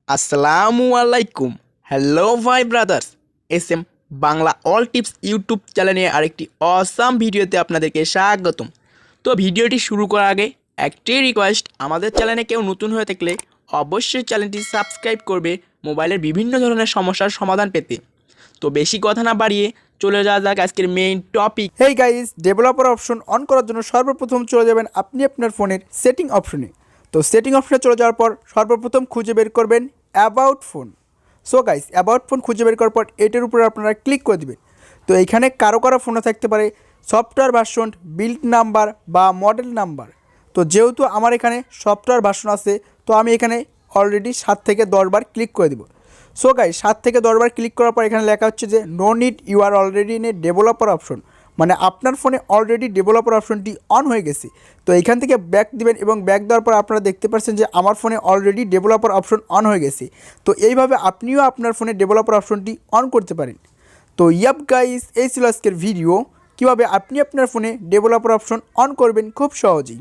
আসসালামু আলাইকুম। হ্যালো ভাই brothers, S M Bangla all tips YouTube চ্যানেলে আরেকটি অসাম ভিডিওতে আপনাদেরকে স্বাগতম। তো ভিডিওটি শুরু করার আগে একটি রিকোয়েস্ট, আমাদের চ্যানেলে কেউ নতুন হয়ে থাকলে অবশ্যই চ্যানেলটি সাবস্ক্রাইব করবে মোবাইলের বিভিন্ন ধরনের সমস্যার সমাধান পেতে। তো বেশি কথা না বাড়িয়ে চলে যাওয়া যাক আজকের main topic. Hey guys, developer option on করার জন্য সর্বপ্রথম চলে যাবেন আপনি আপনার ফোনের সেটিং অপশনে। তো সেটিং অপশনে চলে যাওয়ার পর সর্বপ্রথম খুঁজে বের করবেন about phone. So guys, about phone খুঁজে বের করার পর এটার উপরে আপনারা ক্লিক করে দেবেন। তো এইখানে কারো কারো ফোনে থাকতে পারে সফটওয়্যার ভার্সন, বিল্ড নাম্বার বা মডেল নাম্বার। তো যেহেতু আমার এখানে সফটওয়্যার ভার্সন আছে, তো আমি এখানে অলরেডি 7 থেকে 10 বার ক্লিক করে দেবো। সো গাইস, 7 থেকে 10 বার ক্লিক করার পর এখানে লেখা হচ্ছে যে no need, you are already in a developer option, মানে আপনার ফোনে অলরেডি ডেভেলপার অপশনটি অন হয়ে গেছে। তো এখান থেকে ব্যাক দিবেন এবং ব্যাক দেওয়ার পর আপনারা দেখতে পাচ্ছেন যে আমার ফোনে অলরেডি ডেভেলপার অপশন অন হয়ে গেছে। তো এইভাবে আপনিও আপনার ফোনে ডেভেলপার অপশনটি অন করতে পারেন। তো ইয়াপ গাইস, এই ছিল আজকের ভিডিও, কীভাবে আপনি আপনার ফোনে ডেভেলপার অপশন অন করবেন খুব সহজেই।